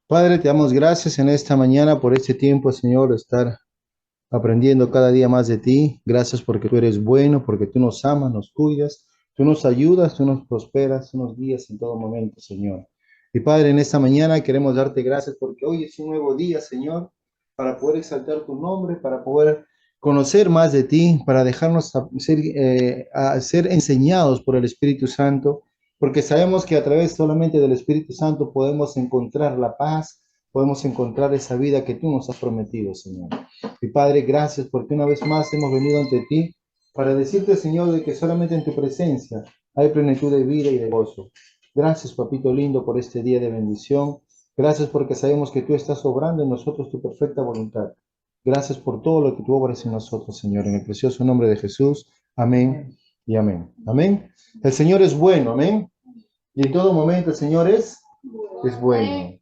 Padre, te damos gracias en esta mañana por este tiempo, Señor, de estar aprendiendo cada día más de ti. Gracias porque tú eres bueno, porque tú nos amas, nos cuidas, tú nos ayudas, tú nos prosperas, tú nos guías en todo momento, Señor. Y Padre, en esta mañana queremos darte gracias porque hoy es un nuevo día, Señor, para poder exaltar tu nombre, para poder conocer más de ti, para dejarnos a ser enseñados por el Espíritu Santo, porque sabemos que a través solamente del Espíritu Santo podemos encontrar la paz, podemos encontrar esa vida que tú nos has prometido, Señor. Y Padre, gracias porque una vez más hemos venido ante ti para decirte, Señor, de que solamente en tu presencia hay plenitud de vida y de gozo. Gracias, papito lindo, por este día de bendición. Gracias porque sabemos que tú estás obrando en nosotros tu perfecta voluntad. Gracias por todo lo que tú obras en nosotros, Señor, en el precioso nombre de Jesús. Amén y amén. Amén. El Señor es bueno, amén. Y en todo momento el Señor es bueno.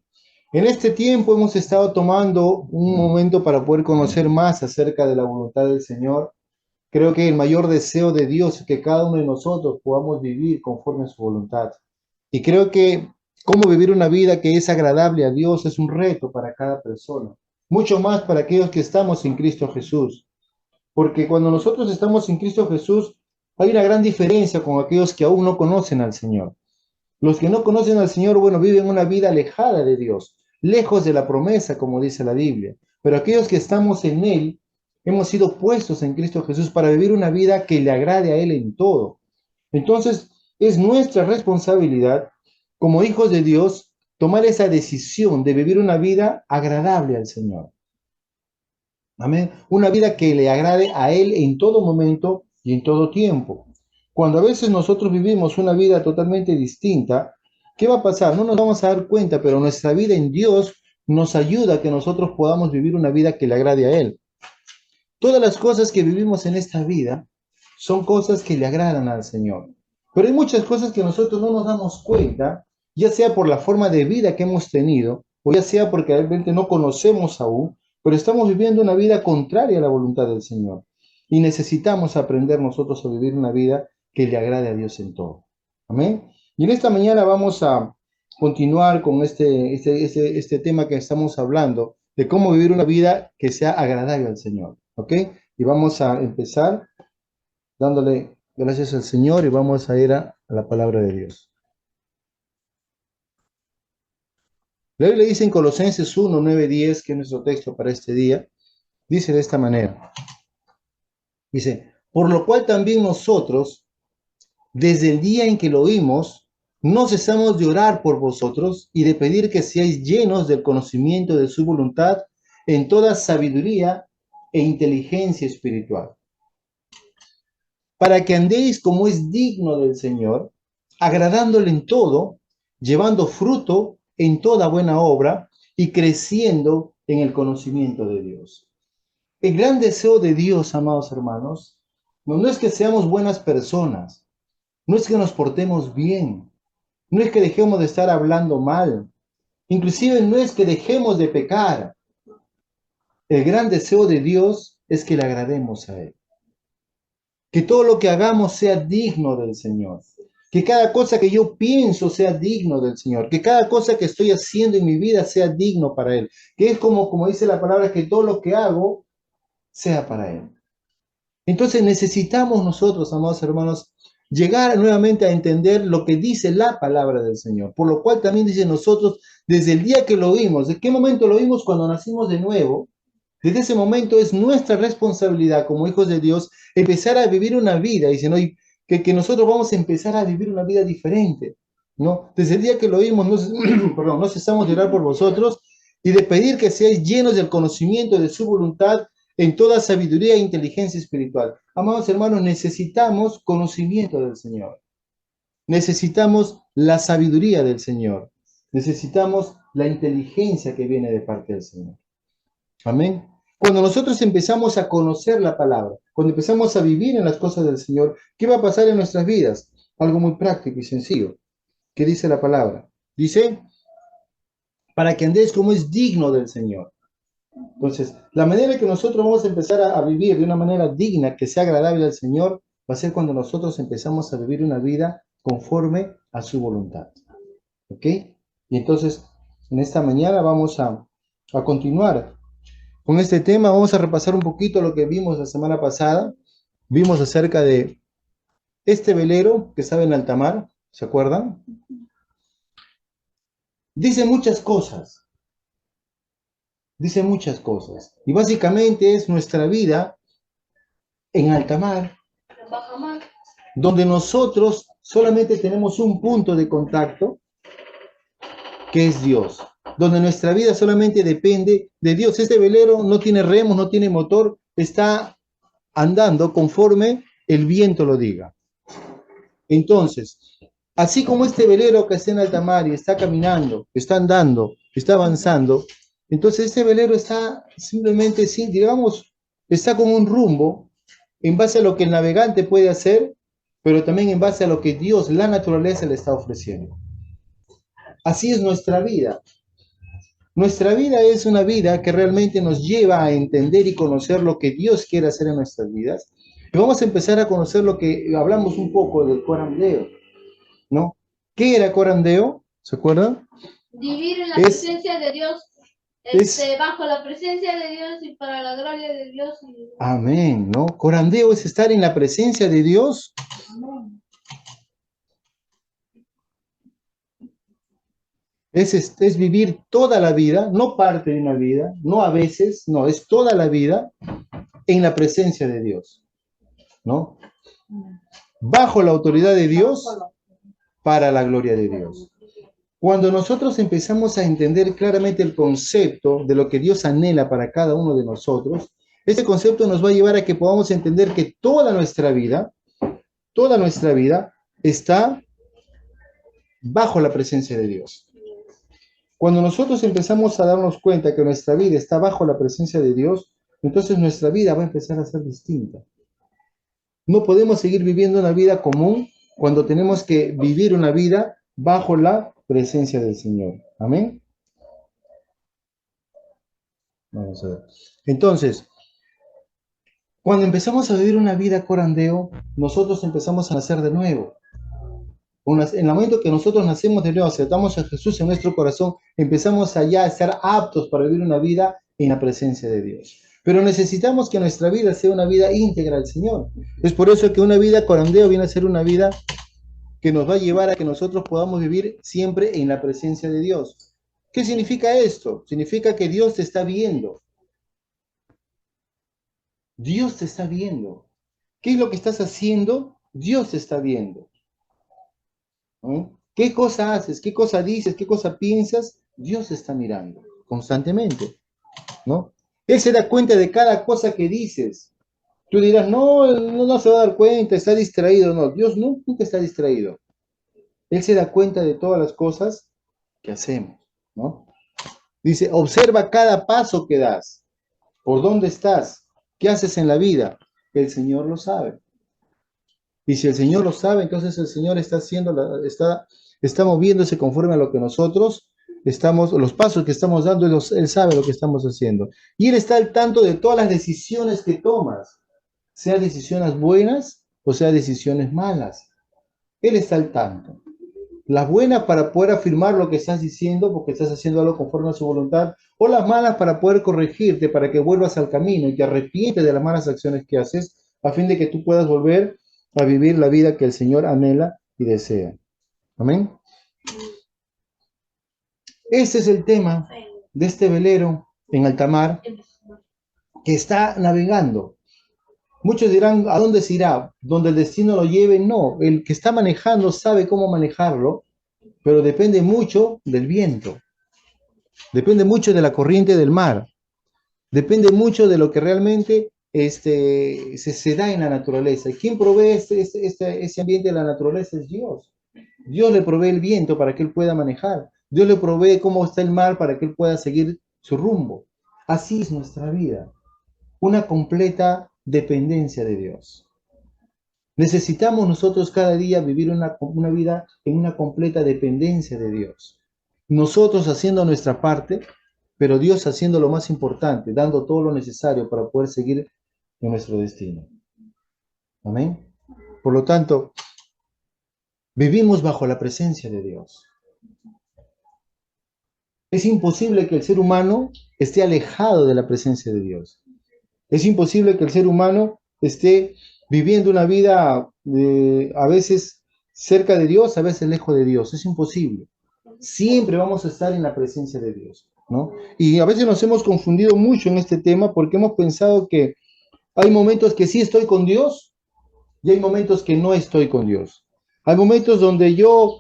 En este tiempo hemos estado tomando un momento para poder conocer más acerca de la voluntad del Señor. Creo que el mayor deseo de Dios es que cada uno de nosotros podamos vivir conforme a su voluntad. Y creo que cómo vivir una vida que es agradable a Dios es un reto para cada persona, mucho más para aquellos que estamos en Cristo Jesús. Porque cuando nosotros estamos en Cristo Jesús, hay una gran diferencia con aquellos que aún no conocen al Señor. Los que no conocen al Señor, bueno, viven una vida alejada de Dios, lejos de la promesa, como dice la Biblia. Pero aquellos que estamos en Él, hemos sido puestos en Cristo Jesús para vivir una vida que le agrade a Él en todo. Entonces, es nuestra responsabilidad, como hijos de Dios, tomar esa decisión de vivir una vida agradable al Señor. Amén. Una vida que le agrade a Él en todo momento y en todo tiempo. Cuando a veces nosotros vivimos una vida totalmente distinta, ¿qué va a pasar? No nos vamos a dar cuenta, pero nuestra vida en Dios nos ayuda a que nosotros podamos vivir una vida que le agrade a Él. Todas las cosas que vivimos en esta vida son cosas que le agradan al Señor. Pero hay muchas cosas que nosotros no nos damos cuenta, ya sea por la forma de vida que hemos tenido, o ya sea porque realmente no conocemos aún, pero estamos viviendo una vida contraria a la voluntad del Señor. Y necesitamos aprender nosotros a vivir una vida que le agrade a Dios en todo. Amén. Y en esta mañana vamos a continuar con este tema que estamos hablando, de cómo vivir una vida que sea agradable al Señor. ¿Ok? Y vamos a empezar dándole gracias al Señor y vamos a ir a la palabra de Dios. La Biblia dice en Colosenses 1, 9, 10, que es nuestro texto para este día, dice de esta manera, dice, por lo cual también nosotros, desde el día en que lo oímos, no cesamos de orar por vosotros y de pedir que seáis llenos del conocimiento de su voluntad en toda sabiduría e inteligencia espiritual, para que andéis como es digno del Señor, agradándole en todo, llevando fruto en toda buena obra y creciendo en el conocimiento de Dios. El gran deseo de Dios, amados hermanos, no es que seamos buenas personas, no es que nos portemos bien, no es que dejemos de estar hablando mal, inclusive no es que dejemos de pecar. El gran deseo de Dios es que le agrademos a Él. Que todo lo que hagamos sea digno del Señor. Que cada cosa que yo pienso sea digno del Señor. Que cada cosa que estoy haciendo en mi vida sea digno para Él. Que es como dice la palabra, que todo lo que hago sea para Él. Entonces necesitamos nosotros, amados hermanos, llegar nuevamente a entender lo que dice la palabra del Señor. Por lo cual también dice nosotros, desde el día que lo oímos, ¿de qué momento lo oímos? Cuando nacimos de nuevo. Desde ese momento es nuestra responsabilidad como hijos de Dios empezar a vivir una vida, dicen hoy, que nosotros vamos a empezar a vivir una vida diferente, ¿no? Desde el día que lo oímos, perdón, no cesamos de orar por vosotros y de pedir que seáis llenos del conocimiento de su voluntad en toda sabiduría e inteligencia espiritual. Amados hermanos, necesitamos conocimiento del Señor, necesitamos la sabiduría del Señor, necesitamos la inteligencia que viene de parte del Señor. Amén. Cuando nosotros empezamos a conocer la palabra, cuando empezamos a vivir en las cosas del Señor, ¿qué va a pasar en nuestras vidas? Algo muy práctico y sencillo. ¿Qué dice la palabra? Dice, para que andéis como es digno del Señor. Entonces, la manera que nosotros vamos a empezar a vivir de una manera digna, que sea agradable al Señor, va a ser cuando nosotros empezamos a vivir una vida conforme a su voluntad. ¿Ok? Y entonces, En esta mañana vamos a continuar con este tema. Vamos a repasar un poquito lo que vimos la semana pasada. Vimos acerca de este velero que estaba en alta mar, ¿se acuerdan? Dice muchas cosas, dice muchas cosas. Y básicamente es nuestra vida en alta mar, donde nosotros solamente tenemos un punto de contacto, que es Dios, donde nuestra vida solamente depende de Dios. Este velero no tiene remos, no tiene motor, está andando conforme el viento lo diga. Entonces, así como este velero que está en alta mar y está caminando, está andando, está avanzando, entonces este velero está simplemente, sí, digamos, está con un rumbo en base a lo que el navegante puede hacer, pero también en base a lo que Dios, la naturaleza, le está ofreciendo. Así es nuestra vida. Nuestra vida es una vida que realmente nos lleva a entender y conocer lo que Dios quiere hacer en nuestras vidas. Y vamos a empezar a conocer lo que hablamos un poco del corandeo, ¿no? ¿Qué era corandeo? ¿Se acuerdan? Vivir en la presencia de Dios, bajo la presencia de Dios y para la gloria de Dios. Amén, ¿no? Corandeo es estar en la presencia de Dios. Amén. Es vivir toda la vida, no parte de una vida, no a veces, no, es toda la vida en la presencia de Dios, ¿no? Bajo la autoridad de Dios, para la gloria de Dios. Cuando nosotros empezamos a entender claramente el concepto de lo que Dios anhela para cada uno de nosotros, ese concepto nos va a llevar a que podamos entender que toda nuestra vida está bajo la presencia de Dios. Cuando nosotros empezamos a darnos cuenta que nuestra vida está bajo la presencia de Dios, entonces nuestra vida va a empezar a ser distinta. No podemos seguir viviendo una vida común cuando tenemos que vivir una vida bajo la presencia del Señor. Amén. Vamos a ver. Entonces, cuando empezamos a vivir una vida corandeo, nosotros empezamos a nacer de nuevo. En el momento que nosotros nacemos de nuevo, aceptamos a Jesús en nuestro corazón, empezamos allá a estar aptos para vivir una vida en la presencia de Dios. Pero necesitamos que nuestra vida sea una vida íntegra al Señor. Es por eso que una vida corandeo viene a ser una vida que nos va a llevar a que nosotros podamos vivir siempre en la presencia de Dios. ¿Qué significa esto? Significa que Dios te está viendo. Dios te está viendo. ¿Qué es lo que estás haciendo? Dios te está viendo. ¿No? ¿Qué cosa haces? ¿Qué cosa dices? ¿Qué cosa piensas? Dios te está mirando constantemente, ¿no? Él se da cuenta de cada cosa que dices. Tú dirás, no, no se va a dar cuenta, está distraído. No, Dios nunca está distraído. Él se da cuenta de todas las cosas que hacemos, ¿no? Dice, observa cada paso que das. ¿Por dónde estás? ¿Qué haces en la vida? El Señor lo sabe. Y si el Señor lo sabe, entonces el Señor está moviéndose conforme a lo que nosotros los pasos que estamos dando, Él sabe lo que estamos haciendo. Y Él está al tanto de todas las decisiones que tomas, sea decisiones buenas o sea decisiones malas. Él está al tanto. Las buenas para poder afirmar lo que estás diciendo, porque estás haciendo algo conforme a su voluntad, o las malas para poder corregirte, para que vuelvas al camino y te arrepientes de las malas acciones que haces, a fin de que tú puedas volver a vivir la vida que el Señor anhela y desea. Amén. Ese es el tema de este velero en alta mar que está navegando. Muchos dirán, ¿a dónde se irá? ¿Donde el destino lo lleve? No, el que está manejando sabe cómo manejarlo, pero depende mucho del viento. Depende mucho de la corriente del mar. Depende mucho de lo que realmente se da en la naturaleza. ¿Y quién provee ese ambiente de la naturaleza? Es Dios. Dios le provee el viento para que él pueda manejar. Dios le provee cómo está el mar para que él pueda seguir su rumbo. Así es nuestra vida. Una completa dependencia de Dios. Necesitamos nosotros cada día vivir una vida en una completa dependencia de Dios. Nosotros haciendo nuestra parte, pero Dios haciendo lo más importante, dando todo lo necesario para poder seguir en nuestro destino. Amén. Por lo tanto, vivimos bajo la presencia de Dios. Es imposible que el ser humano esté alejado de la presencia de Dios. Es imposible que el ser humano esté viviendo una vida a veces cerca de Dios, a veces lejos de Dios. Es imposible. Siempre vamos a estar en la presencia de Dios, ¿no? Y a veces nos hemos confundido mucho en este tema porque hemos pensado que hay momentos que sí estoy con Dios y hay momentos que no estoy con Dios. Hay momentos donde yo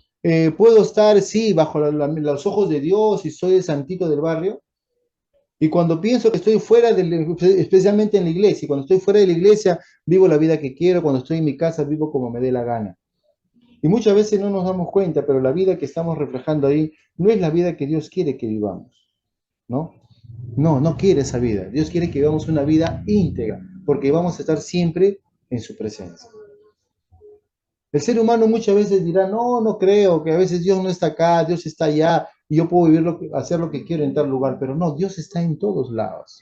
puedo estar, sí, bajo los ojos de Dios y soy el santito del barrio, y cuando pienso que estoy fuera, especialmente en la iglesia, y cuando estoy fuera de la iglesia, vivo la vida que quiero, cuando estoy en mi casa, vivo como me dé la gana. Y muchas veces no nos damos cuenta, pero la vida que estamos reflejando ahí no es la vida que Dios quiere que vivamos, ¿no? No, no quiere esa vida. Dios quiere que vivamos una vida íntegra, porque vamos a estar siempre en su presencia. El ser humano muchas veces dirá, no, no creo, que a veces Dios no está acá, Dios está allá, y yo puedo vivir hacer lo que quiero en tal lugar, pero no, Dios está en todos lados.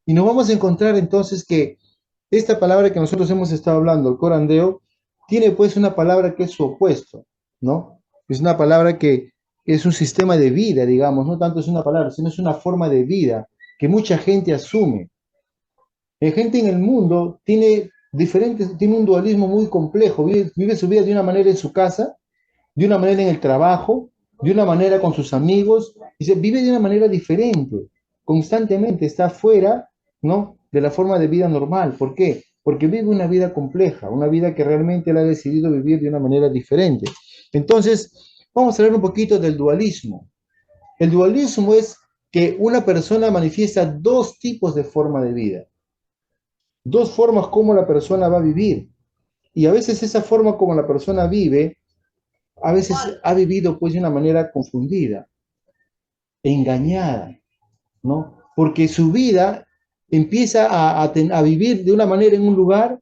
Y nos vamos a encontrar entonces que esta palabra que nosotros hemos estado hablando, el corandeo, tiene pues una palabra que es su opuesto, ¿no? Es una palabra que es un sistema de vida, digamos, no tanto es una palabra, sino es una forma de vida que mucha gente asume. La gente en el mundo tiene un dualismo muy complejo, vive su vida de una manera en su casa, de una manera en el trabajo, de una manera con sus amigos, y se vive de una manera diferente, constantemente está fuera, ¿no?, de la forma de vida normal. ¿Por qué? Porque vive una vida compleja, una vida que realmente él ha decidido vivir de una manera diferente. Entonces, vamos a hablar un poquito del dualismo. El dualismo es que una persona manifiesta dos tipos de forma de vida, dos formas como la persona va a vivir. Y a veces esa forma como la persona vive, a veces ha vivido pues de una manera confundida, engañada, ¿no? Porque su vida empieza a vivir de una manera en un lugar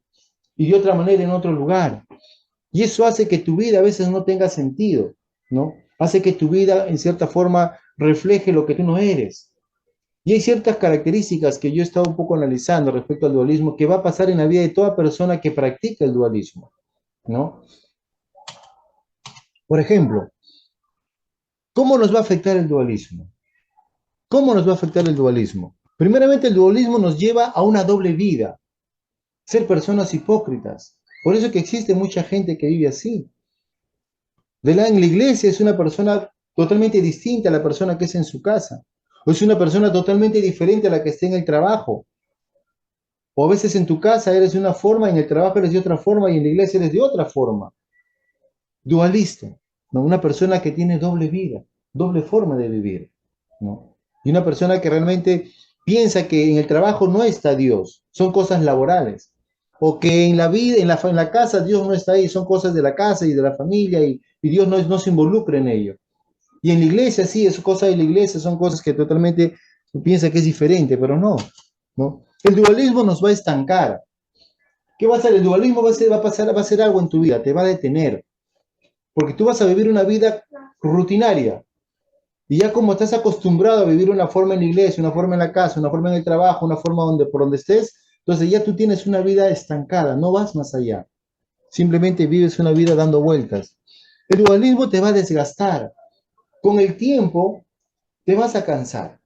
y de otra manera en otro lugar. Y eso hace que tu vida a veces no tenga sentido, ¿no? Hace que tu vida en cierta forma refleje lo que tú no eres. Y hay ciertas características que yo he estado un poco analizando respecto al dualismo que va a pasar en la vida de toda persona que practica el dualismo, ¿no? Por ejemplo, ¿cómo nos va a afectar el dualismo? ¿Cómo nos va a afectar el dualismo? Primeramente, el dualismo nos lleva a una doble vida, ser personas hipócritas. Por eso que existe mucha gente que vive así. En la iglesia es una persona totalmente distinta a la persona que es en su casa. O es una persona totalmente diferente a la que está en el trabajo. O a veces en tu casa eres de una forma, en el trabajo eres de otra forma y en la iglesia eres de otra forma. Dualista, ¿no? Una persona que tiene doble vida, doble forma de vivir, ¿no? Y una persona que realmente piensa que en el trabajo no está Dios, son cosas laborales. O que en la vida, en la casa, Dios no está ahí, son cosas de la casa y de la familia y Dios no se involucra en ello. Y en la iglesia, sí, es cosa de la iglesia, son cosas que totalmente piensa que es diferente, pero no, ¿no? El dualismo nos va a estancar. ¿Qué va a hacer? El dualismo va a ser algo en tu vida, te va a detener, porque tú vas a vivir una vida rutinaria. Y ya como estás acostumbrado a vivir una forma en la iglesia, una forma en la casa, una forma en el trabajo, una forma por donde estés, entonces ya tú tienes una vida estancada, no vas más allá. Simplemente vives una vida dando vueltas. El dualismo te va a desgastar. Con el tiempo te vas a cansar,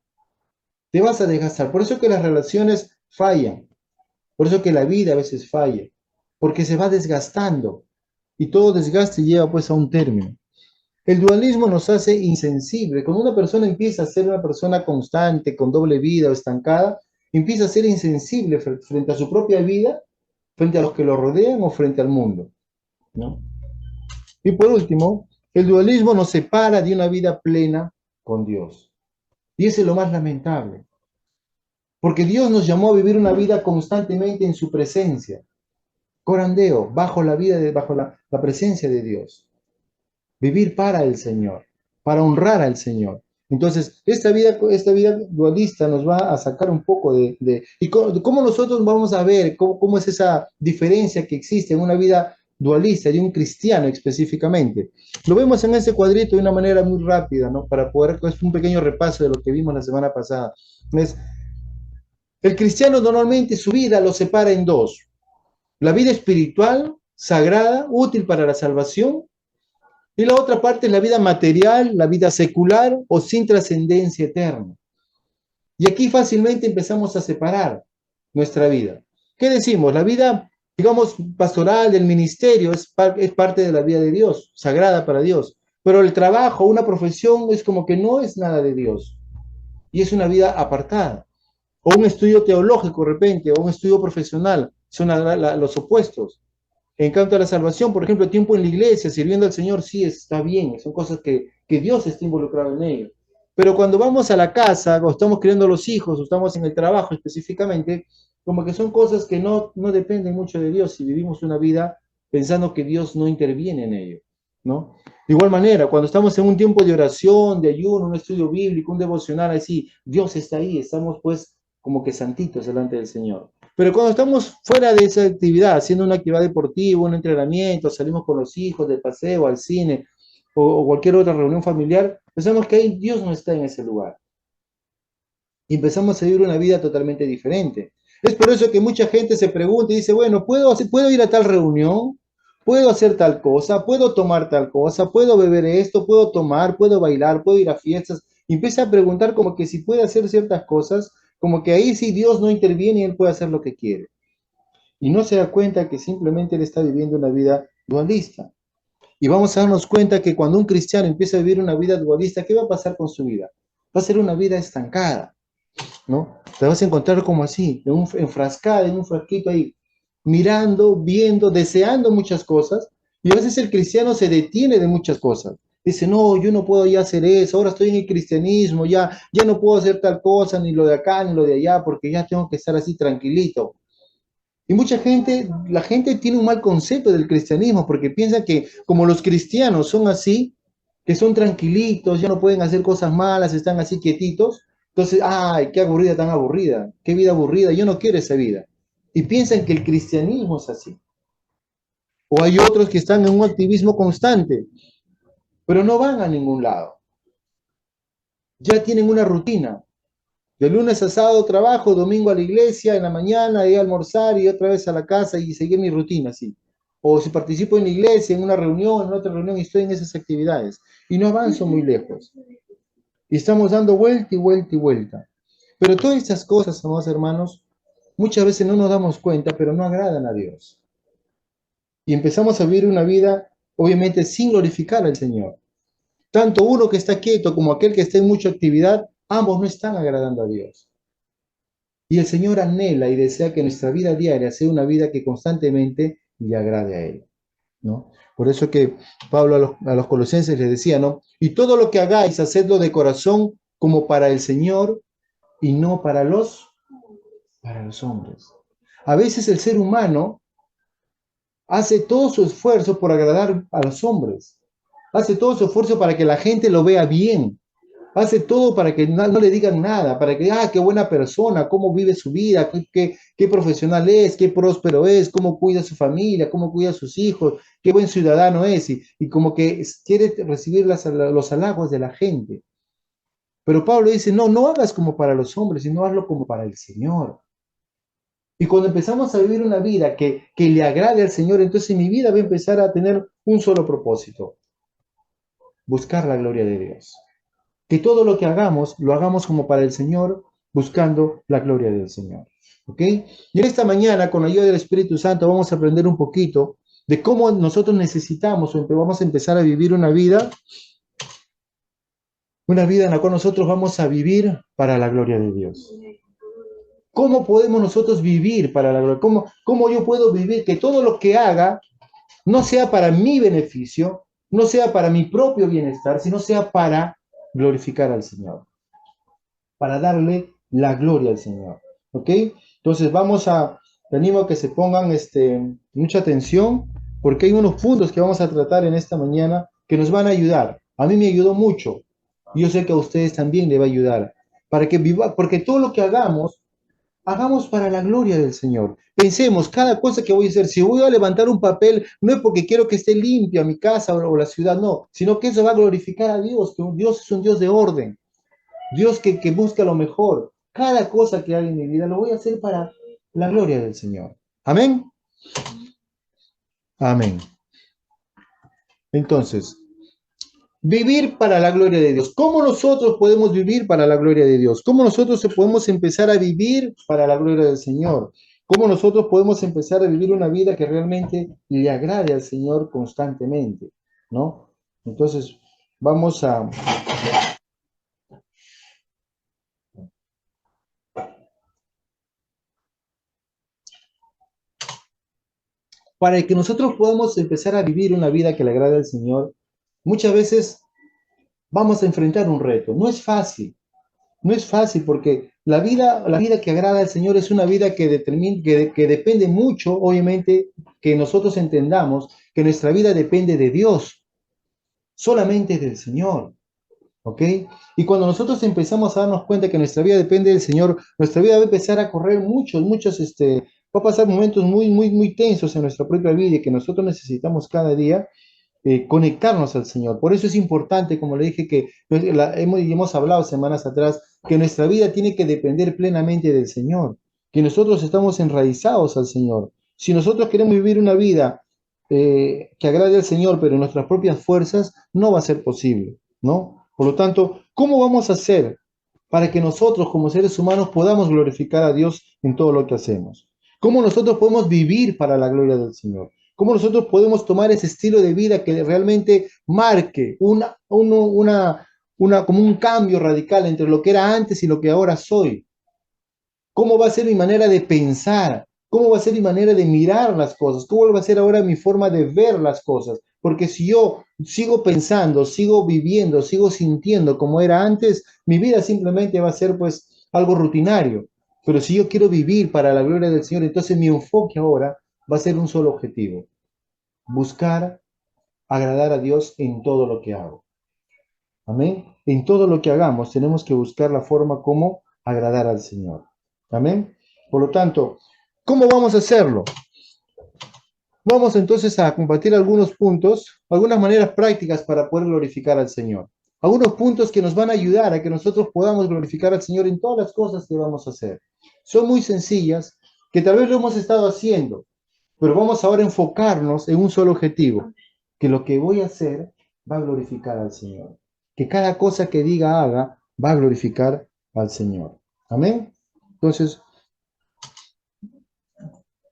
te vas a desgastar. Por eso que las relaciones fallan, por eso que la vida a veces falla, porque se va desgastando y todo desgaste lleva pues a un término. El dualismo nos hace insensibles. Cuando una persona empieza a ser una persona constante, con doble vida o estancada, empieza a ser insensible frente a su propia vida, frente a los que lo rodean o frente al mundo, ¿no? Y por último, el dualismo nos separa de una vida plena con Dios. Y ese es lo más lamentable. Porque Dios nos llamó a vivir una vida constantemente en su presencia. Corandeo, bajo la presencia de Dios. Vivir para el Señor, para honrar al Señor. Entonces, esta vida dualista nos va a sacar un poco ¿y cómo nosotros vamos a ver cómo es esa diferencia que existe en una vida dualista de un cristiano específicamente? Lo vemos en ese cuadrito de una manera muy rápida, ¿no? Para poder, es un pequeño repaso de lo que vimos la semana pasada. El cristiano normalmente su vida lo separa en dos: la vida espiritual, sagrada, útil para la salvación, Y la otra parte es la vida material, la vida secular o sin trascendencia eterna. Y aquí fácilmente empezamos a separar nuestra vida. ¿Qué decimos? La vida, digamos, pastoral del ministerio es parte de la vida de Dios, sagrada para Dios. Pero el trabajo, una profesión, es como que no es nada de Dios. Y es una vida apartada. O un estudio teológico, de repente, o un estudio profesional, son los opuestos. En cuanto a la salvación, por ejemplo, tiempo en la iglesia, sirviendo al Señor, sí está bien, son cosas que Dios está involucrado en ello. Pero cuando vamos a la casa, o estamos criando a los hijos, o estamos en el trabajo específicamente, como que son cosas que no dependen mucho de Dios y vivimos una vida pensando que Dios no interviene en ello, ¿no? De igual manera, cuando estamos en un tiempo de oración, de ayuno, un estudio bíblico, un devocional, así, Dios está ahí, estamos pues como que santitos delante del Señor. Pero cuando estamos fuera de esa actividad, haciendo una actividad deportiva, un entrenamiento, salimos con los hijos de paseo, al cine o cualquier otra reunión familiar, pensamos que ahí Dios no está en ese lugar. Y empezamos a vivir una vida totalmente diferente. Es por eso que mucha gente se pregunta y dice, bueno, ¿puedo ir a tal reunión? ¿Puedo hacer tal cosa? ¿Puedo tomar tal cosa? ¿Puedo beber esto? ¿Puedo tomar? ¿Puedo bailar? ¿Puedo ir a fiestas? Y empieza a preguntar como que si puede hacer ciertas cosas, como que ahí sí Dios no interviene y él puede hacer lo que quiere. Y no se da cuenta que simplemente él está viviendo una vida dualista. Y vamos a darnos cuenta que cuando un cristiano empieza a vivir una vida dualista, ¿qué va a pasar con su vida? Va a ser una vida estancada, ¿no? Te vas a encontrar como así, enfrascada en un frasquito ahí, mirando, viendo, deseando muchas cosas, y a veces el cristiano se detiene de muchas cosas. Dice, no, yo no puedo ya hacer eso, ahora estoy en el cristianismo, ya no puedo hacer tal cosa, ni lo de acá, ni lo de allá, porque ya tengo que estar así tranquilito. Y mucha gente, la gente tiene un mal concepto del cristianismo porque piensa que como los cristianos son así, que son tranquilitos, ya no pueden hacer cosas malas, están así quietitos, entonces, ay, qué aburrida, tan aburrida, qué vida aburrida, yo no quiero esa vida. Y piensan que el cristianismo es así. O hay otros que están en un activismo constante, pero no van a ningún lado. Ya tienen una rutina. De lunes a sábado trabajo, domingo a la iglesia, en la mañana ir a almorzar y otra vez a la casa y seguir mi rutina, así. O si participo en la iglesia, en una reunión, en otra reunión, y estoy en esas actividades. Y no avanzo muy lejos. Y estamos dando vuelta y vuelta y vuelta. Pero todas estas cosas, amados hermanos, muchas veces no nos damos cuenta, pero no agradan a Dios. Y empezamos a vivir una vida, obviamente, sin glorificar al Señor. Tanto uno que está quieto como aquel que está en mucha actividad, ambos no están agradando a Dios. Y el Señor anhela y desea que nuestra vida diaria sea una vida que constantemente le agrade a Él, ¿no? Por eso que Pablo a los colosenses les decía, ¿no? Y todo lo que hagáis, hacedlo de corazón como para el Señor y no para los hombres. A veces el ser humano hace todo su esfuerzo por agradar a los hombres. Hace todo su esfuerzo para que la gente lo vea bien. Hace todo para que no le digan nada, para que, qué buena persona, cómo vive su vida, qué profesional es, qué próspero es, cómo cuida a su familia, cómo cuida a sus hijos, qué buen ciudadano es, y como que quiere recibir los halagos de la gente. Pero Pablo dice, no hagas como para los hombres, sino hazlo como para el Señor. Y cuando empezamos a vivir una vida que le agrade al Señor, entonces mi vida va a empezar a tener un solo propósito, buscar la gloria de Dios. Que todo lo que hagamos, lo hagamos como para el Señor, buscando la gloria del Señor. ¿Ok? Y en esta mañana, con la ayuda del Espíritu Santo, vamos a aprender un poquito de cómo nosotros necesitamos o vamos a empezar a vivir una vida en la cual nosotros vamos a vivir para la gloria de Dios. ¿Cómo podemos nosotros vivir para la gloria? ¿Cómo yo puedo vivir que todo lo que haga no sea para mi beneficio, no sea para mi propio bienestar, sino sea para glorificar al Señor, para darle la gloria al Señor? ¿Ok? Entonces te animo a que se pongan mucha atención, porque hay unos puntos que vamos a tratar en esta mañana que nos van a ayudar. A mí me ayudó mucho, y yo sé que a ustedes también le va a ayudar, para que viva, porque todo lo que hagamos para la gloria del Señor. Pensemos, cada cosa que voy a hacer, si voy a levantar un papel, no es porque quiero que esté limpia mi casa o la ciudad, no, sino que eso va a glorificar a Dios, que Dios es un Dios de orden, Dios que busca lo mejor. Cada cosa que haga en mi vida lo voy a hacer para la gloria del Señor. Amén. Amén. Entonces, Vivir para la gloria de Dios. ¿Cómo nosotros podemos vivir para la gloria de Dios? ¿Cómo nosotros podemos empezar a vivir para la gloria del Señor? ¿Cómo nosotros podemos empezar a vivir una vida que realmente le agrade al Señor constantemente? ¿No? Entonces, vamos a... Para que nosotros podamos empezar a vivir una vida que le agrade al Señor, muchas veces vamos a enfrentar un reto. No es fácil. No es fácil porque la vida que agrada al Señor es una vida que, que depende mucho, obviamente, que nosotros entendamos que nuestra vida depende de Dios, solamente del Señor, ¿ok? Y cuando nosotros empezamos a darnos cuenta que nuestra vida depende del Señor, nuestra vida va a empezar a correr va a pasar momentos muy tensos en nuestra propia vida y que nosotros necesitamos cada día conectarnos al Señor. Por eso es importante, como le dije, que hemos hablado semanas atrás, que nuestra vida tiene que depender plenamente del Señor, que nosotros estamos enraizados al Señor. Si nosotros queremos vivir una vida que agrade al Señor, pero en nuestras propias fuerzas, no va a ser posible, ¿no? Por lo tanto, ¿cómo vamos a hacer para que nosotros como seres humanos podamos glorificar a Dios en todo lo que hacemos? ¿Cómo nosotros podemos vivir para la gloria del Señor? ¿Cómo nosotros podemos tomar ese estilo de vida que realmente marque como un cambio radical entre lo que era antes y lo que ahora soy? ¿Cómo va a ser mi manera de pensar? ¿Cómo va a ser mi manera de mirar las cosas? ¿Cómo va a ser ahora mi forma de ver las cosas? Porque si yo sigo pensando, sigo viviendo, sigo sintiendo como era antes, mi vida simplemente va a ser pues algo rutinario. Pero si yo quiero vivir para la gloria del Señor, entonces mi enfoque ahora va a ser un solo objetivo: buscar agradar a Dios en todo lo que hago. Amén. En todo lo que hagamos tenemos que buscar la forma como agradar al Señor. Amén. Por lo tanto, ¿cómo vamos a hacerlo? Vamos entonces a compartir algunos puntos, algunas maneras prácticas para poder glorificar al Señor. Algunos puntos que nos van a ayudar a que nosotros podamos glorificar al Señor en todas las cosas que vamos a hacer. Son muy sencillas, que tal vez lo hemos estado haciendo, pero vamos ahora a enfocarnos en un solo objetivo: que lo que voy a hacer va a glorificar al Señor. Que cada cosa que diga, haga, va a glorificar al Señor. Amén. Entonces,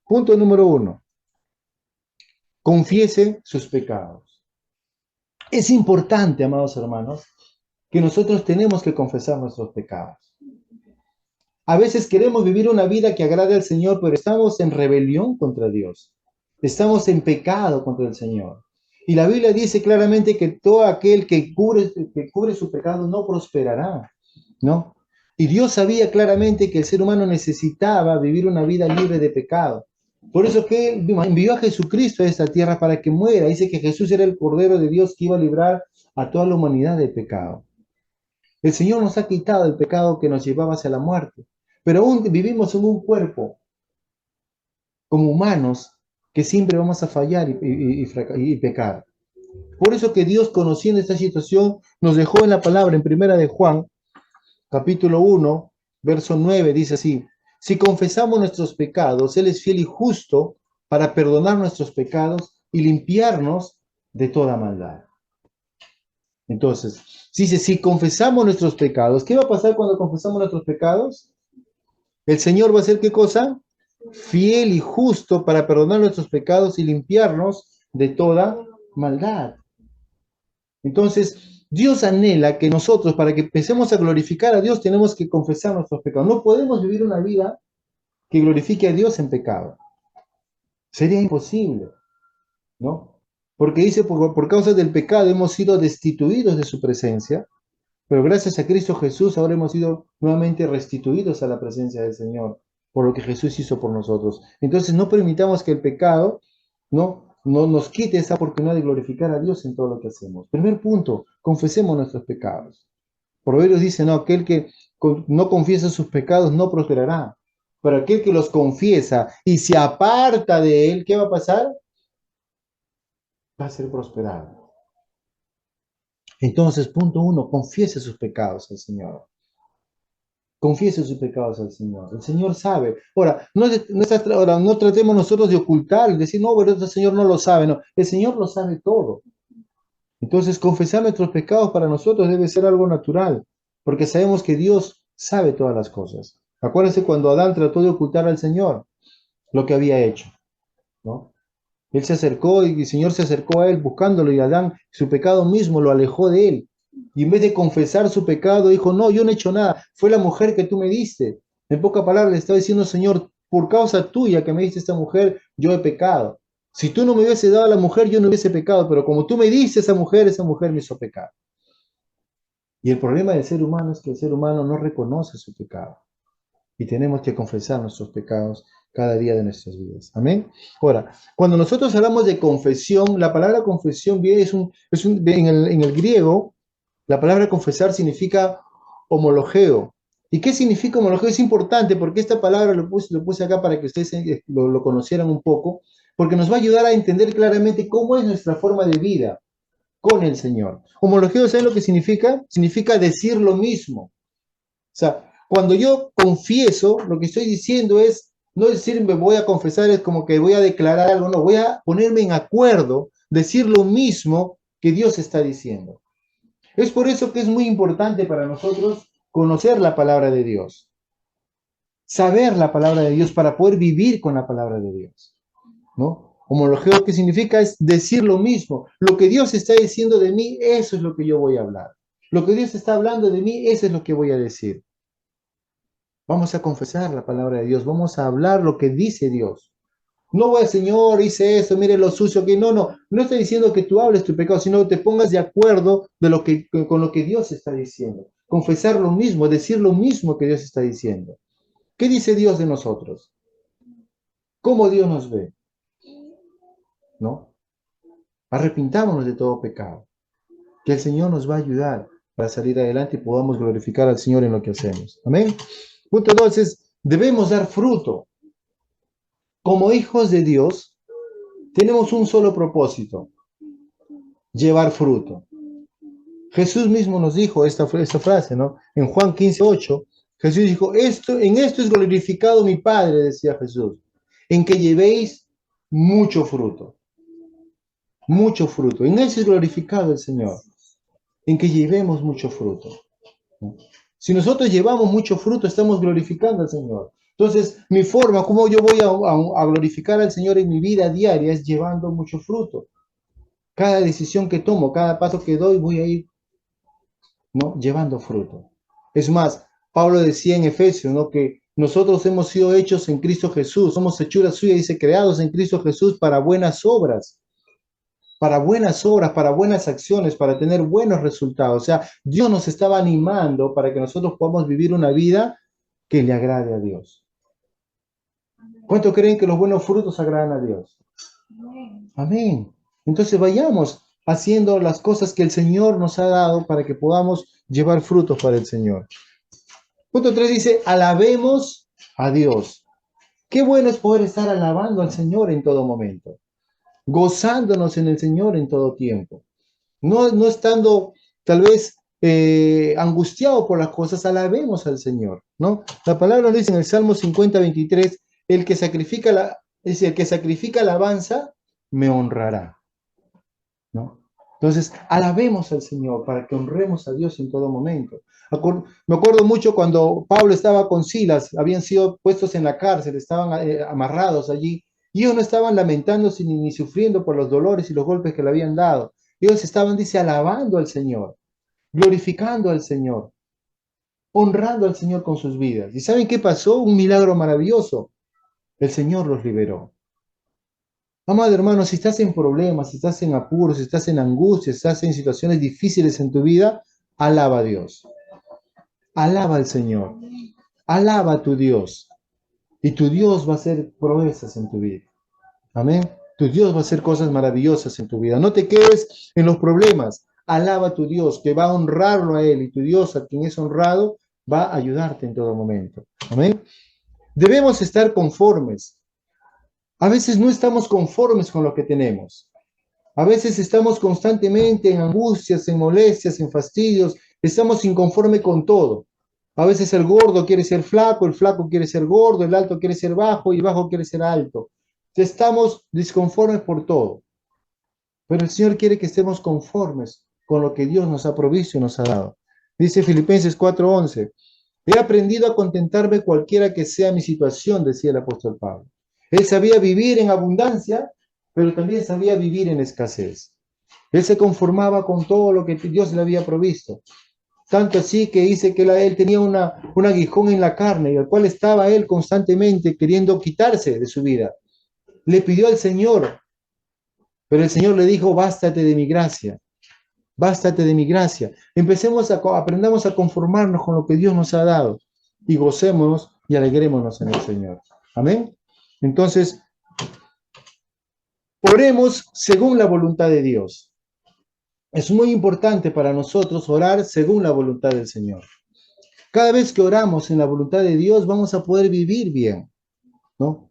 punto número 1: confiese sus pecados. Es importante, amados hermanos, que nosotros tenemos que confesar nuestros pecados. A veces queremos vivir una vida que agrade al Señor, pero estamos en rebelión contra Dios. Estamos en pecado contra el Señor. Y la Biblia dice claramente que todo aquel que cubre su pecado no prosperará, ¿no? Y Dios sabía claramente que el ser humano necesitaba vivir una vida libre de pecado. Por eso que Él envió a Jesucristo a esta tierra para que muera. Dice que Jesús era el Cordero de Dios que iba a librar a toda la humanidad del pecado. El Señor nos ha quitado el pecado que nos llevaba hacia la muerte, pero aún vivimos en un cuerpo como humanos que siempre vamos a fallar y pecar. Por eso que Dios, conociendo esta situación, nos dejó en la palabra en primera de Juan, capítulo 1, verso 9, dice así: si confesamos nuestros pecados, Él es fiel y justo para perdonar nuestros pecados y limpiarnos de toda maldad. Entonces, dice, si confesamos nuestros pecados, ¿qué va a pasar cuando confesamos nuestros pecados? El Señor va a hacer ¿qué cosa? Fiel y justo para perdonar nuestros pecados y limpiarnos de toda maldad. Entonces, Dios anhela que nosotros, para que empecemos a glorificar a Dios, tenemos que confesar nuestros pecados. No podemos vivir una vida que glorifique a Dios en pecado. Sería imposible, ¿no? Porque dice, por causa del pecado hemos sido destituidos de su presencia, pero gracias a Cristo Jesús ahora hemos sido nuevamente restituidos a la presencia del Señor, por lo que Jesús hizo por nosotros. Entonces no permitamos que el pecado no nos quite esa oportunidad de glorificar a Dios en todo lo que hacemos. Primer punto: confesemos nuestros pecados. Proverbios dice, no, aquel que no confiesa sus pecados no prosperará, pero aquel que los confiesa y se aparta de él, ¿qué va a pasar? Va a ser prosperado. Entonces, punto 1, confiese sus pecados al Señor. Confiese sus pecados al Señor. El Señor sabe. Ahora, no tratemos nosotros de ocultar y decir, no, pero el Señor no lo sabe. No, el Señor lo sabe todo. Entonces, confesar nuestros pecados para nosotros debe ser algo natural, porque sabemos que Dios sabe todas las cosas. Acuérdense cuando Adán trató de ocultar al Señor lo que había hecho, ¿no? Él se acercó y el Señor se acercó a él buscándolo y Adán, su pecado mismo lo alejó de él. Y en vez de confesar su pecado, dijo, no, yo no he hecho nada, fue la mujer que tú me diste. En pocas palabras le estaba diciendo, Señor, por causa tuya que me diste esta mujer, yo he pecado. Si tú no me hubiese dado a la mujer, yo no hubiese pecado, pero como tú me diste esa mujer me hizo pecar. Y el problema del ser humano es que el ser humano no reconoce su pecado. Y tenemos que confesar nuestros pecados cada día de nuestras vidas. Amén. Ahora, cuando nosotros hablamos de confesión, la palabra confesión viene, en el griego, la palabra confesar significa homologeo. ¿Y qué significa homologeo? Es importante porque esta palabra lo puse acá para que ustedes lo conocieran un poco, porque nos va a ayudar a entender claramente cómo es nuestra forma de vida con el Señor. Homologeo, ¿saben lo que significa? Significa decir lo mismo. O sea, cuando yo confieso, lo que estoy diciendo es, no decir me voy a confesar, es como que voy a declarar algo, no, voy a ponerme en acuerdo, decir lo mismo que Dios está diciendo. Es por eso que es muy importante para nosotros conocer la palabra de Dios, saber la palabra de Dios para poder vivir con la palabra de Dios, ¿no? Homologeo, ¿qué significa? Es decir lo mismo. Lo que Dios está diciendo de mí, eso es lo que yo voy a hablar. Lo que Dios está hablando de mí, eso es lo que voy a decir. Vamos a confesar la palabra de Dios, vamos a hablar lo que dice Dios. No voy, Señor, hice eso, mire lo sucio que no estoy diciendo que tú hables tu pecado, sino que te pongas de acuerdo con lo que Dios está diciendo. Confesar lo mismo, decir lo mismo que Dios está diciendo. ¿Qué dice Dios de nosotros? ¿Cómo Dios nos ve? ¿No? Arrepintámonos de todo pecado. Que el Señor nos va a ayudar para salir adelante y podamos glorificar al Señor en lo que hacemos. Amén. Punto 2 es, debemos dar fruto. Como hijos de Dios, tenemos un solo propósito, llevar fruto. Jesús mismo nos dijo esta frase, ¿no? En Juan 15:8, Jesús dijo, en esto es glorificado mi Padre, decía Jesús, en que llevéis mucho fruto. Mucho fruto. En eso es glorificado el Señor, en que llevemos mucho fruto. Si nosotros llevamos mucho fruto, estamos glorificando al Señor. Entonces, mi forma, como yo voy a glorificar al Señor en mi vida diaria, es llevando mucho fruto. Cada decisión que tomo, cada paso que doy, voy a ir, ¿no?, llevando fruto. Es más, Pablo decía en Efesios, ¿no?, que nosotros hemos sido hechos en Cristo Jesús, somos hechuras suyas, dice, creados en Cristo Jesús para buenas obras, para buenas acciones, para tener buenos resultados. O sea, Dios nos estaba animando para que nosotros podamos vivir una vida que le agrade a Dios. ¿Cuánto creen que los buenos frutos agradan a Dios? Amén. Entonces vayamos haciendo las cosas que el Señor nos ha dado para que podamos llevar frutos para el Señor. Punto 3 dice, alabemos a Dios. Qué bueno es poder estar alabando al Señor en todo momento, gozándonos en el Señor en todo tiempo. No estando tal vez angustiado por las cosas, alabemos al Señor, ¿no? La palabra nos dice en el Salmo 50:23, el que sacrifica alabanza, me honrará, ¿no? Entonces, alabemos al Señor para que honremos a Dios en todo momento. Me acuerdo mucho cuando Pablo estaba con Silas, habían sido puestos en la cárcel, estaban amarrados allí, y ellos no estaban lamentándose ni sufriendo por los dolores y los golpes que le habían dado. Ellos estaban, dice, alabando al Señor, glorificando al Señor, honrando al Señor con sus vidas. ¿Y saben qué pasó? Un milagro maravilloso. El Señor los liberó. Amado hermano, si estás en problemas, si estás en apuros, si estás en angustia, si estás en situaciones difíciles en tu vida, alaba a Dios. Alaba al Señor. Alaba a tu Dios. Y tu Dios va a hacer proezas en tu vida. Amén. Tu Dios va a hacer cosas maravillosas en tu vida. No te quedes en los problemas. Alaba a tu Dios, que va a honrarlo a Él. Y tu Dios, a quien es honrado, va a ayudarte en todo momento. Amén. Debemos estar conformes. A veces no estamos conformes con lo que tenemos. A veces estamos constantemente en angustias, en molestias, en fastidios. Estamos inconformes con todo. A veces el gordo quiere ser flaco, el flaco quiere ser gordo, el alto quiere ser bajo y el bajo quiere ser alto. Estamos disconformes por todo. Pero el Señor quiere que estemos conformes con lo que Dios nos ha provisto y nos ha dado. Dice Filipenses 4:11, he aprendido a contentarme cualquiera que sea mi situación, decía el apóstol Pablo. Él sabía vivir en abundancia, pero también sabía vivir en escasez. Él se conformaba con todo lo que Dios le había provisto. Tanto así que dice que él tenía un aguijón en la carne, y al cual estaba él constantemente queriendo quitarse de su vida. Le pidió al Señor, pero el Señor le dijo, bástate de mi gracia, bástate de mi gracia. Aprendamos a conformarnos con lo que Dios nos ha dado y gocémonos y alegrémonos en el Señor. Amén. Entonces, oremos según la voluntad de Dios. Es muy importante para nosotros orar según la voluntad del Señor. Cada vez que oramos en la voluntad de Dios, vamos a poder vivir bien, ¿no?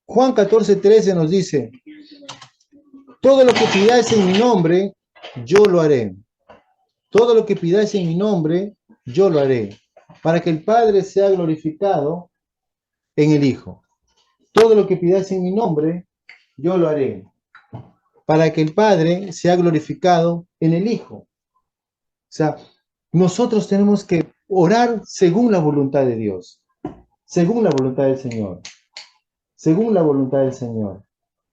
Juan 14:13 nos dice, todo lo que pidáis en mi nombre, yo lo haré. Todo lo que pidáis en mi nombre, yo lo haré, para que el Padre sea glorificado en el Hijo. Todo lo que pidáis en mi nombre, yo lo haré, para que el Padre sea glorificado en el Hijo. O sea, nosotros tenemos que orar según la voluntad de Dios, según la voluntad del Señor, según la voluntad del Señor.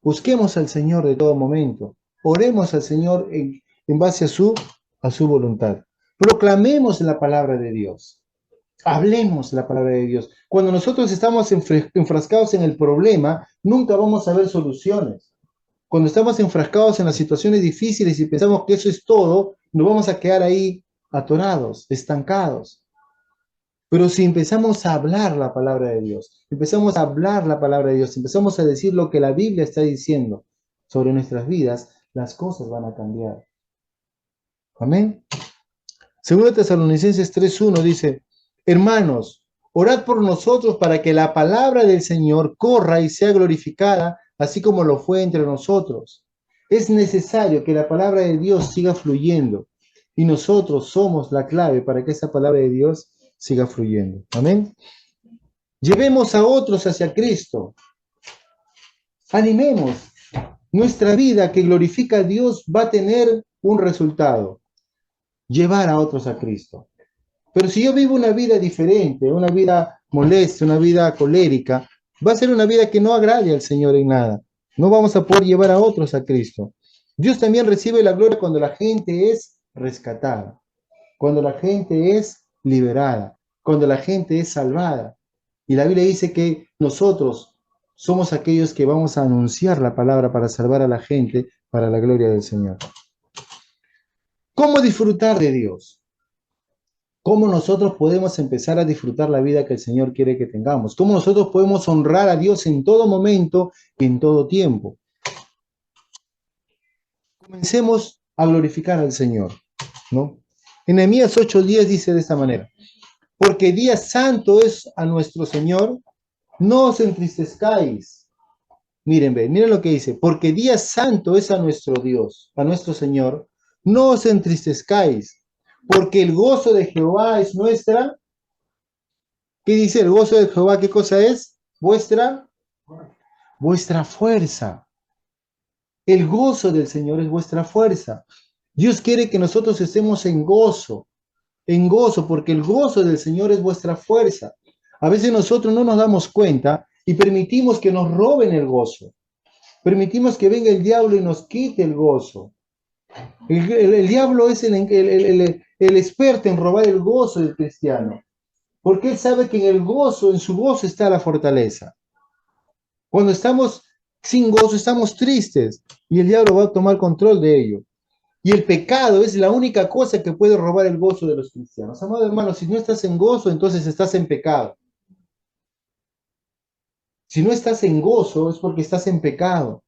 Busquemos al Señor de todo momento. Oremos al Señor en base a su voluntad. Proclamemos la palabra de Dios. Hablemos la palabra de Dios. Cuando nosotros estamos enfrascados en el problema, nunca vamos a ver soluciones. Cuando estamos enfrascados en las situaciones difíciles y pensamos que eso es todo, nos vamos a quedar ahí atorados, estancados. Pero si empezamos a hablar la palabra de Dios, empezamos a hablar la palabra de Dios, empezamos a decir lo que la Biblia está diciendo sobre nuestras vidas, las cosas van a cambiar. Amén. Segundo Tesalonicenses 3:1 dice, hermanos, orad por nosotros para que la palabra del Señor corra y sea glorificada, así como lo fue entre nosotros. Es necesario que la palabra de Dios siga fluyendo y nosotros somos la clave para que esa palabra de Dios siga fluyendo. Amén. Llevemos a otros hacia Cristo. Animemos. Nuestra vida que glorifica a Dios va a tener un resultado. Llevar a otros a Cristo. Pero si yo vivo una vida diferente, una vida molesta, una vida colérica, va a ser una vida que no agrade al Señor en nada. No vamos a poder llevar a otros a Cristo. Dios también recibe la gloria cuando la gente es rescatada, cuando la gente es liberada, cuando la gente es salvada. Y la Biblia dice que nosotros somos aquellos que vamos a anunciar la palabra para salvar a la gente, para la gloria del Señor. ¿Cómo disfrutar de Dios? ¿Cómo nosotros podemos empezar a disfrutar la vida que el Señor quiere que tengamos? ¿Cómo nosotros podemos honrar a Dios en todo momento y en todo tiempo? Comencemos a glorificar al Señor, ¿no? En Nehemías 8:10 dice de esta manera, porque día santo es a nuestro Señor, no os entristezcáis. Miren lo que dice, porque día santo es a nuestro Dios, a nuestro Señor, no os entristezcáis, porque el gozo de Jehová es nuestra. ¿Qué dice el gozo de Jehová? ¿Qué cosa es? Vuestra fuerza. El gozo del Señor es vuestra fuerza. Dios quiere que nosotros estemos en gozo, porque el gozo del Señor es vuestra fuerza. A veces nosotros no nos damos cuenta y permitimos que nos roben el gozo. Permitimos que venga el diablo y nos quite el gozo. El diablo es el experto en robar el gozo del cristiano, porque él sabe que en su gozo está la fortaleza. Cuando estamos sin gozo, estamos tristes y el diablo va a tomar control de ello. Y el pecado es la única cosa que puede robar el gozo de los cristianos. Amado hermano, si no estás en gozo, entonces estás en pecado. Si no estás en gozo, es porque estás en pecado.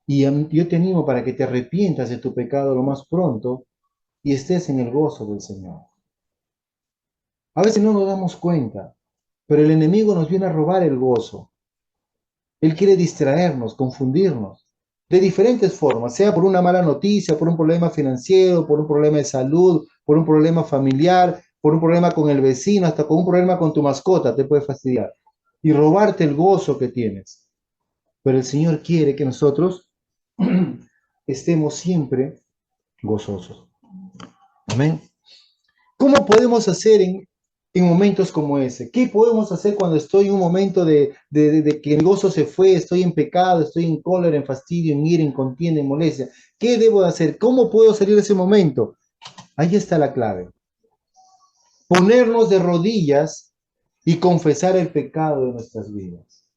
Y yo te animo para que te arrepientas de tu pecado lo más pronto y estés en el gozo del Señor. A veces no nos damos cuenta, pero el enemigo nos viene a robar el gozo. Él quiere distraernos, confundirnos, de diferentes formas, sea por una mala noticia, por un problema financiero, por un problema de salud, por un problema familiar, por un problema con el vecino, hasta con un problema con tu mascota, te puede fastidiar y robarte el gozo que tienes. Pero el Señor quiere que nosotros estemos siempre gozosos. Amén. ¿Cómo podemos hacer en momentos como ese? ¿Qué podemos hacer cuando estoy en un momento de que el gozo se fue, estoy en pecado, estoy en cólera, en fastidio, en ira, en contienda, en molestia? ¿Qué debo hacer? ¿Cómo puedo salir de ese momento? Ahí está la clave. Ponernos de rodillas y confesar el pecado de nuestras vidas.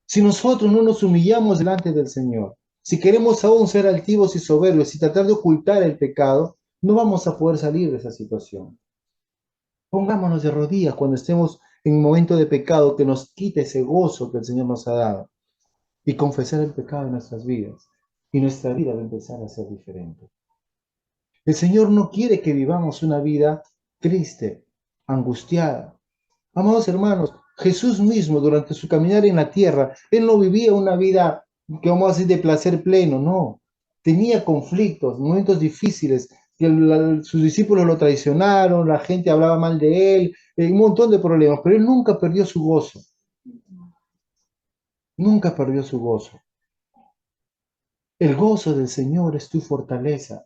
Si nosotros no nos humillamos delante del Señor, si queremos aún ser altivos y soberbios y tratar de ocultar el pecado, no vamos a poder salir de esa situación. Pongámonos de rodillas cuando estemos en un momento de pecado que nos quite ese gozo que el Señor nos ha dado y confesar el pecado en nuestras vidas. Y nuestra vida va a empezar a ser diferente. El Señor no quiere que vivamos una vida triste, angustiada. Amados hermanos, Jesús mismo durante su caminar en la tierra, Él no vivía una vida que vamos a decir de placer pleno, no. Tenía conflictos, momentos difíciles, que sus discípulos lo traicionaron, la gente hablaba mal de Él, un montón de problemas, pero Él nunca perdió su gozo, nunca perdió su gozo. El gozo del Señor es tu fortaleza.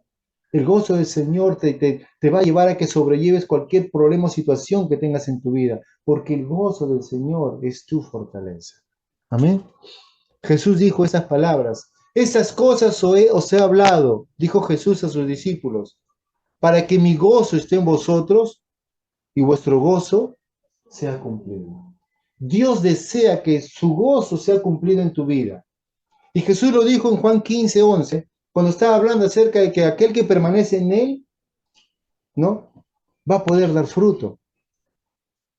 El gozo del Señor te va a llevar a que sobrelleves cualquier problema o situación que tengas en tu vida, porque el gozo del Señor es tu fortaleza. Amén. Jesús dijo esas palabras. Esas cosas os he hablado, dijo Jesús a sus discípulos, para que mi gozo esté en vosotros y vuestro gozo sea cumplido. Dios desea que su gozo sea cumplido en tu vida. Y Jesús lo dijo en Juan 15:11, cuando estaba hablando acerca de que aquel que permanece en él, ¿no? Va a poder dar fruto,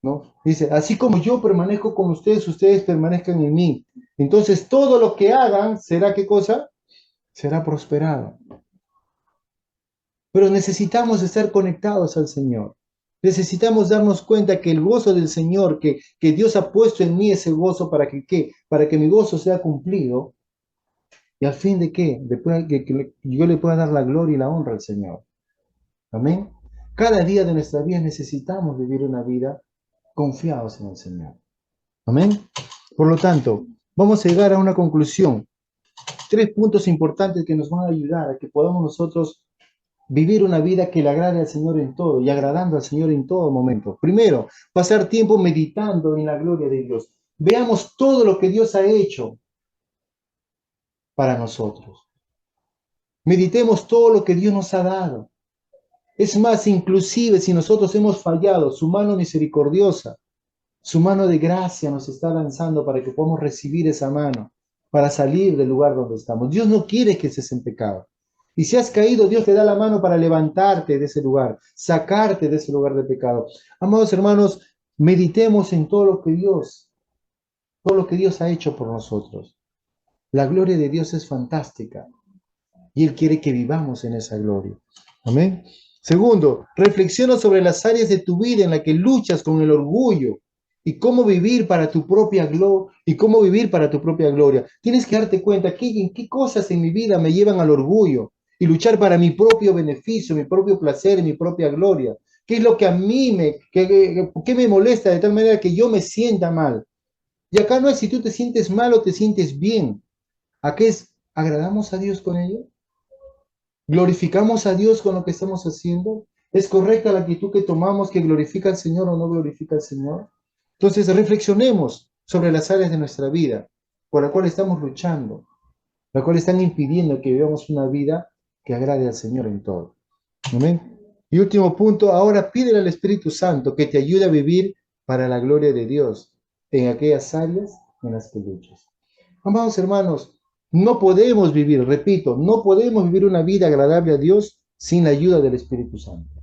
¿no? Dice, así como yo permanezco con ustedes, ustedes permanezcan en mí. Entonces todo lo que hagan será, ¿qué cosa? Será prosperado. Pero necesitamos estar conectados al Señor. Necesitamos darnos cuenta que el gozo del Señor, que Dios ha puesto en mí ese gozo para que, ¿qué? Para que mi gozo sea cumplido. ¿Y al fin de qué? Después que yo le pueda dar la gloria y la honra al Señor. Amén. Cada día de nuestra vida necesitamos vivir una vida confiados en el Señor. Amén. Por lo tanto, vamos a llegar a una conclusión. 3 puntos importantes que nos van a ayudar a que podamos nosotros vivir una vida que le agrade al Señor en todo y agradando al Señor en todo momento. Primero, pasar tiempo meditando en la gloria de Dios. Veamos todo lo que Dios ha hecho para nosotros. Meditemos todo lo que Dios nos ha dado. Es más, inclusive si nosotros hemos fallado, su mano misericordiosa, su mano de gracia nos está lanzando para que podamos recibir esa mano, para salir del lugar donde estamos. Dios no quiere que estés en pecado. Y si has caído, Dios te da la mano para levantarte de ese lugar, sacarte de ese lugar de pecado. Amados hermanos, meditemos en todo lo que Dios ha hecho por nosotros. La gloria de Dios es fantástica y Él quiere que vivamos en esa gloria. Amén. Segundo, reflexiona sobre las áreas de tu vida en las que luchas con el orgullo y cómo vivir para tu propia gloria y cómo vivir para tu propia gloria. Tienes que darte cuenta en qué cosas en mi vida me llevan al orgullo y luchar para mi propio beneficio, mi propio placer, mi propia gloria. ¿Qué es lo que a mí qué me molesta de tal manera que yo me sienta mal? Y acá no es si tú te sientes mal o te sientes bien. Acá es, ¿agradamos a Dios con ello? ¿Glorificamos a Dios con lo que estamos haciendo? ¿Es correcta la actitud que tomamos que glorifica al Señor o no glorifica al Señor? Entonces reflexionemos sobre las áreas de nuestra vida por las cuales estamos luchando, las cuales están impidiendo que vivamos una vida que agrade al Señor en todo. Amén. Y último punto, ahora pídele al Espíritu Santo que te ayude a vivir para la gloria de Dios en aquellas áreas en las que luchas. Amados hermanos, no podemos vivir, repito, no podemos vivir una vida agradable a Dios sin la ayuda del Espíritu Santo.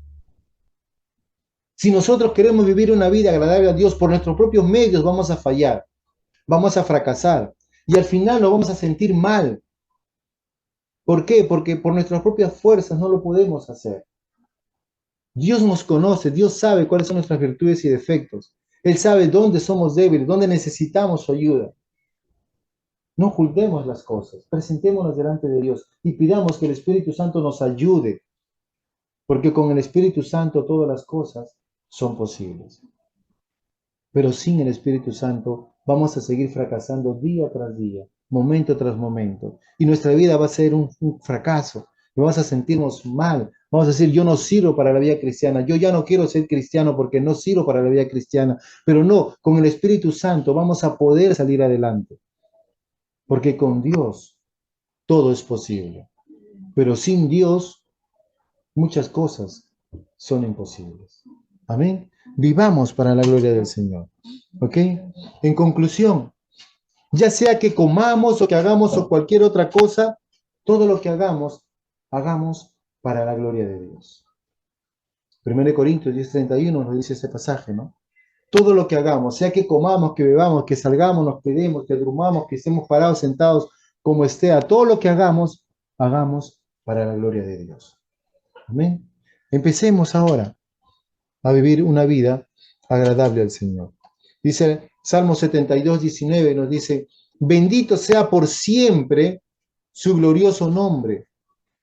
Si nosotros queremos vivir una vida agradable a Dios por nuestros propios medios, vamos a fallar, vamos a fracasar y al final nos vamos a sentir mal. ¿Por qué? Porque por nuestras propias fuerzas no lo podemos hacer. Dios nos conoce, Dios sabe cuáles son nuestras virtudes y defectos. Él sabe dónde somos débiles, dónde necesitamos su ayuda. No ocultemos las cosas, presentémonos delante de Dios y pidamos que el Espíritu Santo nos ayude, porque con el Espíritu Santo todas las cosas son posibles. Pero sin el Espíritu Santo vamos a seguir fracasando día tras día, momento tras momento. Y nuestra vida va a ser un fracaso. Vamos a sentirnos mal. Vamos a decir, yo no sirvo para la vida cristiana. Yo ya no quiero ser cristiano porque no sirvo para la vida cristiana. Pero no, con el Espíritu Santo vamos a poder salir adelante. Porque con Dios todo es posible. Pero sin Dios muchas cosas son imposibles. Amén. Vivamos para la gloria del Señor. ¿Ok? En conclusión, ya sea que comamos o que hagamos o cualquier otra cosa, todo lo que hagamos, hagamos para la gloria de Dios. 1 Corintios 10:31 nos dice ese pasaje, ¿no? Todo lo que hagamos, sea que comamos, que bebamos, que salgamos, nos quedemos, que durmamos, que estemos parados, sentados, como esté, a todo lo que hagamos, hagamos para la gloria de Dios. Amén. Empecemos ahora a vivir una vida agradable al Señor. Dice Salmo 72:19, nos dice, bendito sea por siempre su glorioso nombre,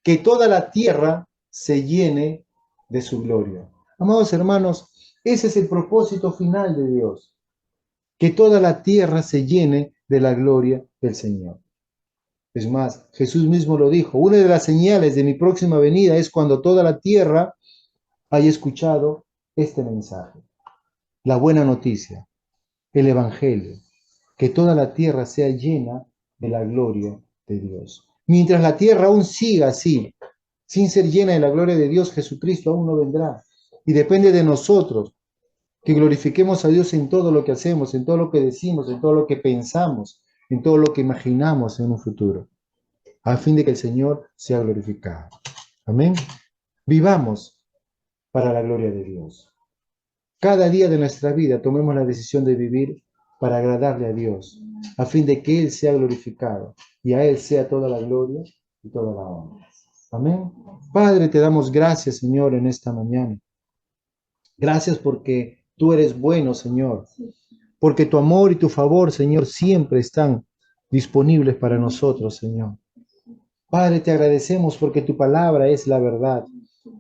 que toda la tierra se llene de su gloria. Amados hermanos, ese es el propósito final de Dios, que toda la tierra se llene de la gloria del Señor. Es más, Jesús mismo lo dijo, una de las señales de mi próxima venida es cuando toda la tierra haya escuchado este mensaje, la buena noticia, el Evangelio, que toda la tierra sea llena de la gloria de Dios. Mientras la tierra aún siga así, sin ser llena de la gloria de Dios, Jesucristo aún no vendrá. Y depende de nosotros que glorifiquemos a Dios en todo lo que hacemos, en todo lo que decimos, en todo lo que pensamos, en todo lo que imaginamos en un futuro, a fin de que el Señor sea glorificado. Amén. Vivamos para la gloria de Dios. Cada día de nuestra vida tomemos la decisión de vivir para agradarle a Dios, a fin de que Él sea glorificado y a Él sea toda la gloria y toda la honra. Amén. Padre, te damos gracias, Señor, en esta mañana. Gracias porque tú eres bueno, Señor, porque tu amor y tu favor, Señor, siempre están disponibles para nosotros, Señor. Padre, te agradecemos porque tu palabra es la verdad,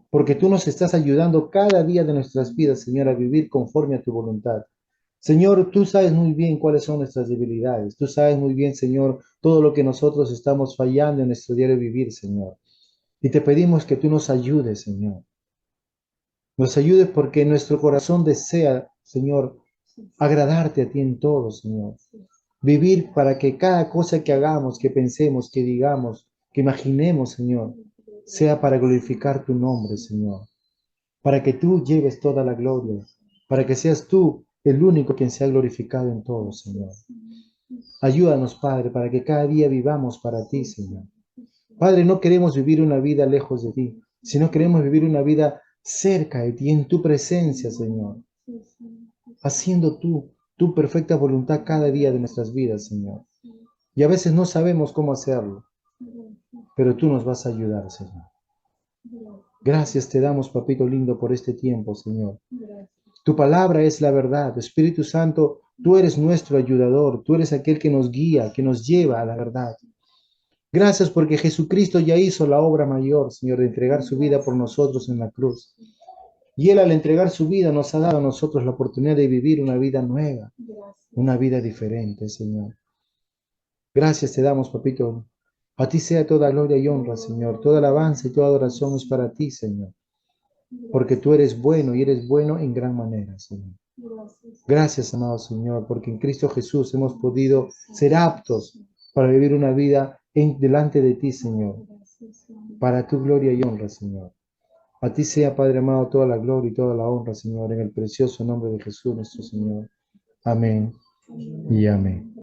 porque tú nos estás ayudando cada día de nuestras vidas, Señor, a vivir conforme a tu voluntad. Señor, tú sabes muy bien cuáles son nuestras debilidades. Tú sabes muy bien, Señor, todo lo que nosotros estamos fallando en nuestro diario vivir, Señor. Y te pedimos que tú nos ayudes, Señor. Nos ayudes porque nuestro corazón desea, Señor, agradarte a ti en todo, Señor. Vivir para que cada cosa que hagamos, que pensemos, que digamos, que imaginemos, Señor, sea para glorificar tu nombre, Señor. Para que tú lleves toda la gloria, para que seas tú el único quien sea glorificado en todo, Señor. Ayúdanos, Padre, para que cada día vivamos para ti, Señor. Padre, no queremos vivir una vida lejos de ti, sino queremos vivir una vida cerca de ti, en tu presencia, Señor. Haciendo tu perfecta voluntad cada día de nuestras vidas, Señor. Y a veces no sabemos cómo hacerlo, pero tú nos vas a ayudar, Señor. Gracias te damos, papito lindo, por este tiempo, Señor. Tu palabra es la verdad. Espíritu Santo, tú eres nuestro ayudador. Tú eres aquel que nos guía, que nos lleva a la verdad. Gracias porque Jesucristo ya hizo la obra mayor, Señor, de entregar su vida por nosotros en la cruz. Y Él al entregar su vida nos ha dado a nosotros la oportunidad de vivir una vida nueva, una vida diferente, Señor. Gracias te damos, papito. A ti sea toda gloria y honra, Señor. Toda alabanza y toda adoración es para ti, Señor. Porque tú eres bueno y eres bueno en gran manera, Señor. Gracias, amado Señor, porque en Cristo Jesús hemos podido ser aptos para vivir una vida delante de ti, Señor. Para tu gloria y honra, Señor. A ti sea, Padre amado, toda la gloria y toda la honra, Señor, en el precioso nombre de Jesús, nuestro Señor. Amén y amén.